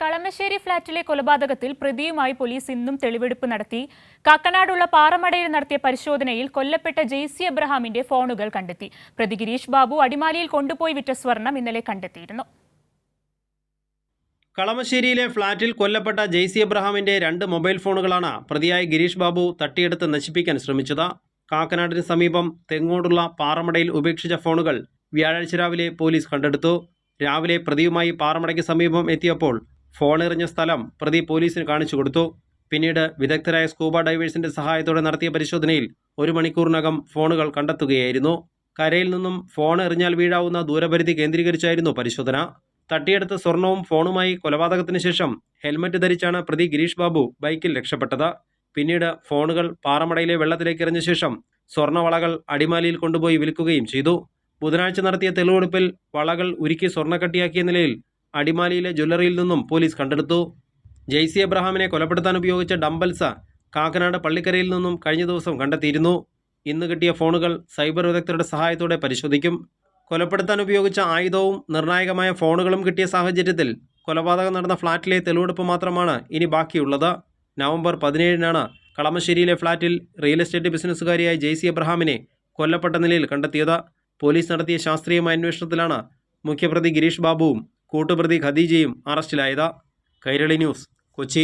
കളമശ്ശേരി ഫ്ളാറ്റിലെ കൊലപാതകത്തിൽ പ്രതിയുമായി പോലീസ് ഇന്നും തെളിവെടുപ്പ് നടത്തി. കാക്കനാടുള്ള പാറമടയിൽ നടത്തിയ പരിശോധനയിൽ കൊല്ലപ്പെട്ട ജെയ്സി എബ്രഹാമിന്റെ ഫോണുകൾ കണ്ടെത്തി. പ്രതി ഗിരീഷ് ബാബു അടിമാലിയിൽ കൊണ്ടുപോയി വിറ്റ സ്വർണം ഇന്നലെ കണ്ടെത്തിയിരുന്നു. കളമശ്ശേരിയിലെ ഫ്ളാറ്റിൽ കൊല്ലപ്പെട്ട ജെയ്സി എബ്രഹാമിന്റെ 2 മൊബൈൽ ഫോണുകളാണ് പ്രതിയായ ഗിരീഷ് ബാബു തട്ടിയെടുത്ത് നശിപ്പിക്കാൻ ശ്രമിച്ചത്. കാക്കനാടിന് സമീപം തെങ്ങോടുള്ള പാറമടയിൽ ഉപേക്ഷിച്ച ഫോണുകൾ വ്യാഴാഴ്ച രാവിലെ പോലീസ് കണ്ടെടുത്തു. രാവിലെ പ്രതിയുമായി പാറമടയ്ക്ക് സമീപം എത്തിയപ്പോൾ ഫോൺ എറിഞ്ഞ സ്ഥലം പ്രതി പോലീസിന് കാണിച്ചു കൊടുത്തു. പിന്നീട് വിദഗ്ധരായ സ്കൂബ ഡൈവേഴ്സിന്റെ സഹായത്തോടെ നടത്തിയ പരിശോധനയിൽ 1 മണിക്കൂറിനകം ഫോണുകൾ കണ്ടെത്തുകയായിരുന്നു. കരയിൽ നിന്നും ഫോൺ എറിഞ്ഞാൽ വീഴാവുന്ന ദൂരപരിധി കേന്ദ്രീകരിച്ചായിരുന്നു പരിശോധന. തട്ടിയെടുത്ത സ്വർണവും ഫോണുമായി കൊലപാതകത്തിന് ശേഷം ഹെൽമറ്റ് ധരിച്ചാണ് പ്രതി ഗിരീഷ് ബാബു ബൈക്കിൽ രക്ഷപ്പെട്ടത്. പിന്നീട് ഫോണുകൾ പാറമടയിലെ വെള്ളത്തിലേക്ക് എറിഞ്ഞ ശേഷം സ്വർണ്ണവളകൾ അടിമാലിയിൽ കൊണ്ടുപോയി വിൽക്കുകയും ചെയ്തു. ബുധനാഴ്ച നടത്തിയ തെളിവെടുപ്പിൽ വളകൾ ഉരുക്കി സ്വർണ്ണക്കട്ടിയാക്കിയ നിലയിൽ അടിമാലിയിലെ ജ്വല്ലറിയിൽ നിന്നും പോലീസ് കണ്ടെടുത്തു. ജെയ്സി എബ്രഹാമിനെ കൊലപ്പെടുത്താൻ ഉപയോഗിച്ച ഡംബൽസ് കാക്കനാട് പള്ളിക്കരയിൽ നിന്നും കഴിഞ്ഞ ദിവസം കണ്ടെത്തിയിരുന്നു. ഇന്ന് കിട്ടിയ ഫോണുകൾ സൈബർ വിദഗ്ധരുടെ സഹായത്തോടെ പരിശോധിക്കും. കൊലപ്പെടുത്താൻ ഉപയോഗിച്ച ആയുധവും നിർണായകമായ ഫോണുകളും കിട്ടിയ സാഹചര്യത്തിൽ കൊലപാതകം നടന്ന ഫ്ളാറ്റിലെ തെളിവെടുപ്പ് മാത്രമാണ് ഇനി ബാക്കിയുള്ളത്. നവംബർ 17-നാണ് കളമശ്ശേരിയിലെ ഫ്ളാറ്റിൽ റിയൽ എസ്റ്റേറ്റ് ബിസിനസ്സുകാരിയായ ജെയ്സി എബ്രഹാമിനെ കൊല്ലപ്പെട്ട നിലയിൽ കണ്ടെത്തിയത്. പോലീസ് നടത്തിയ ശാസ്ത്രീയമായ അന്വേഷണത്തിലാണ് മുഖ്യപ്രതി ഗിരീഷ് ബാബുവും കൂട്ടുപ്രതി ഖദീജയും അറസ്റ്റിലായത്. കൈരളി ന്യൂസ്, കൊച്ചി.